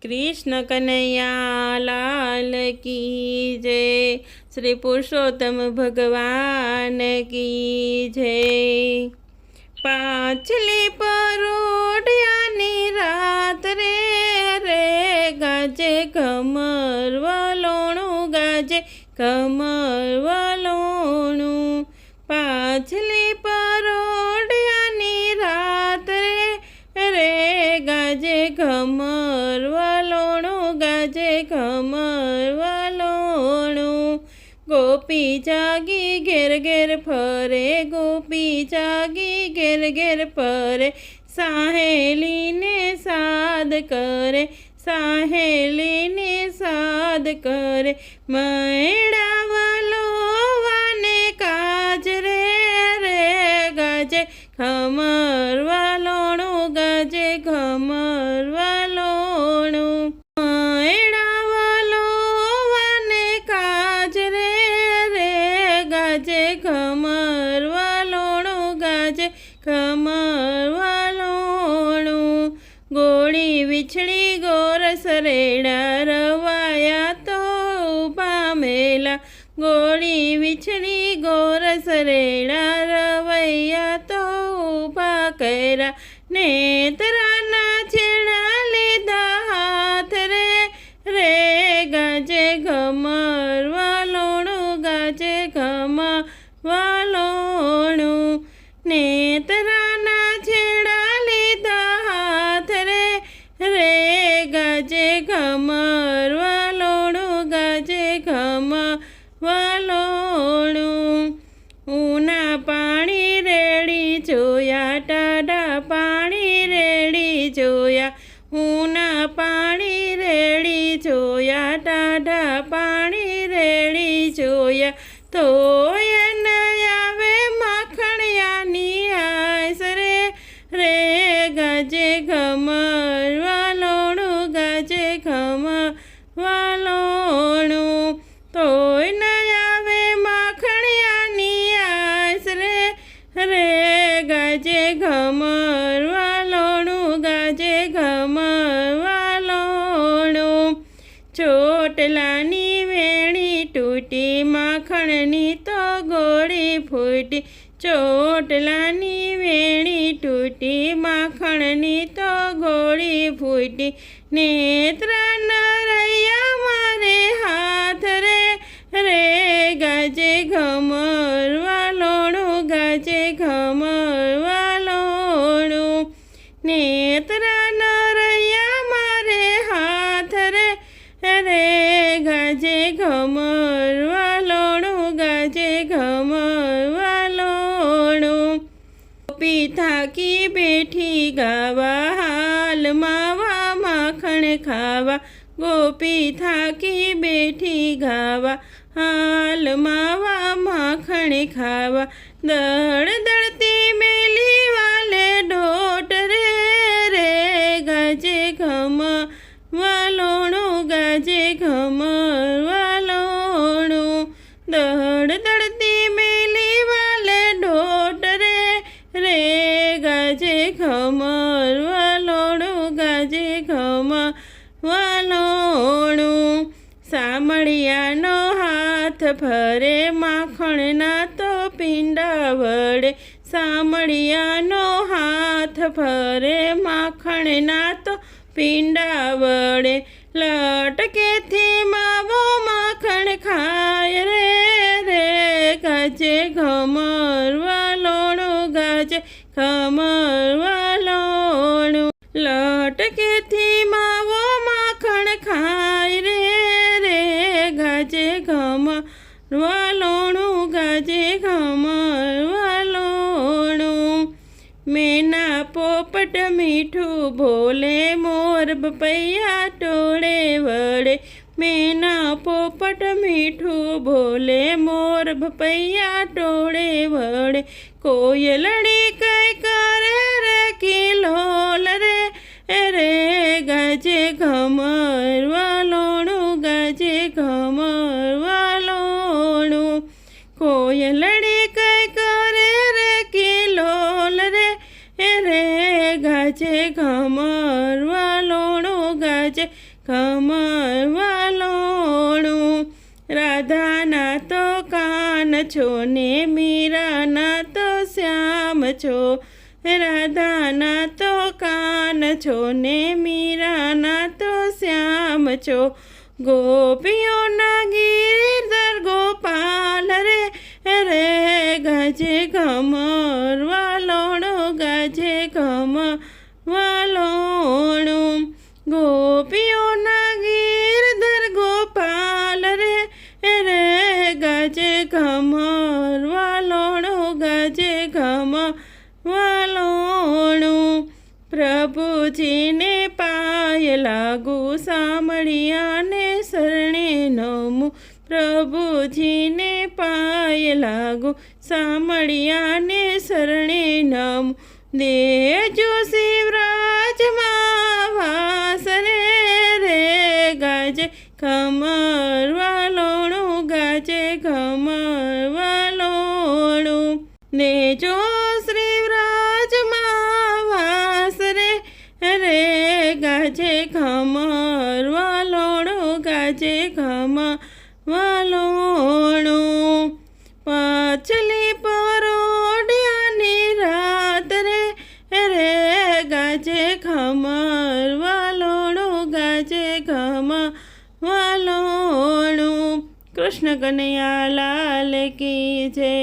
कृष्ण कन्हैया लाल की जय। श्री पुरुषोत्तम भगवान की जय। पाछली परोढ़ियानी रात रे गाजे कमर वलोणु गाजे कमर वलोणु। पाछली परोढ़ियानी रात रे गाजे कमर वलोणु गाजे कमर वलोणु। गोपी जागी घेर घेर फरे गोपी जागी घेर घेर फरे। साहेली ने साद करे साहेली ने साद करे। मैड़ा वलोवाने काज रे गाजे खमर वलोणु गाजे खमर वलोणु। मैड़ा वलोवाने काज रे गाजे खमर वलोणु गाजे खमर वलोणु। गोળી વિછળી ગોરસ રેડા રવાયા તો પામેલા। ગોળી વિછળી ગોરસ રેડા રવૈયા તો ઊભા કર્યા। નેત્રાના છેડા લીધા હાથ રે ગાજે ઘમર વલોણું ગાજે ઘમર વલોણું। નેત્રાના છેડા લીધા હાથ રે ગાજે ઘમર વલોણું ગાજે ઘમર વલોણું। ઊના પાણી રેડી જોયા ટાઢા પાણી રેડી જોયા। ઊના પાણી રેડી જોયા ટાઢા પાણી રેડી જોયા। તોય ન આવે માખણિયાની આસ રે ગાજે ઘમર વલોણું ગાજે ઘમર વલોણું। તોય ન આવે માખણિયાની આસ રે ગાજે ઘમર વલોણું ગાજે ઘમર વલોણું। ચોટલાની વેણી તૂટી માખણની તો ગોળી ફૂટી। ચોટલાની વેણી તૂટી માખણની તો ગોળી ફૂટી। નેત્રા નરૈયા મારે હાથ રે ગાજે ઘમર વલોણું ગાજે ઘમર વલોણું। નેત્રા નરૈયા મારે હાથ રે ગાજે ઘમર વલોણું ગાજે ઘમર વલોણું। ગોપી થાકી બેઠી ગાવા હાલ માવા માખણ ખાવા। ગોપી થાકી બેઠી ગાવા હાલ માવા માખણ ખાવા। દળ દળતી મેલી વાલે ઢોટ રે ગાજે ઘમર વલોણું ગાજે ઘમર વલોણું। દળ દળતી મેલી વાલે ઢોટ રે ગાજે ઘમર વલોણું ગાજે ઘમર વલોણું। સામળિયાનો હાથ ફરે માખણના તો પીંડા વડે। સામળિયાનો હાથ ફરે માખણના તો પીંડા વડે। લટકેથી માવો માખણ ખાય રે ગાજે ઘમર વલોણું ગાજે ઘમર વલોણું। લટકેથી માવો માખણ ખાય રે ગાજે ઘમર વલોણું ગાજે ઘમર વલોણું। મેના પોપટ મીઠું બોલે મોર બપૈયા ટોળે વળે। મેના પોપટ મીઠું બોલે મોર બપૈયા ટોળે વળે। કોયલડી કઈ કરે રે કિલોલ રે ગાજે ઘમર વલોણું ગાજે ઘમર વલોણું। કોયલડી કઈ કરે રે કિલોલ રે ગાજે ઘમર વલોણું ગાજે કમર વાલોણું. રાધાના તો કાન છો ને મીરાના તો શ્યામ છો. રાધાના તો કાન છો ને મીરાના તો શ્યામ છો. ગોપીઓના ગિરધર ગોપાલ રે રે ગાજે કમર વાલોણું ગાજે કમર વાલોણું. ગોપીઓના ગિરધર ગોપાલ રે રે ગાજે કમર વાલોણું ગાજે કમર વાલોણું. પ્રભુજીને પાય લાગુ સામળિયાને શરણે નમું. પ્રભુજીને પાય લાગુ સામળિયાને શરણે નમું. દેજો શિવરાજમાં વાસ રે રે ગાજે કમર વાલોણું ગાજે કમર વાલોણું. દેજો શ્રીવ્રાજમાં વાસ રે રે ગાજે કમર વાલોણું ગાજે કમર વાલોણું. પાછલી પરોઢિયાની રાત રે રે ગાજે કમર વાલોણું ગાજે કમર વાલોણું. કૃષ્ણ કનૈયા લાલ કી જય.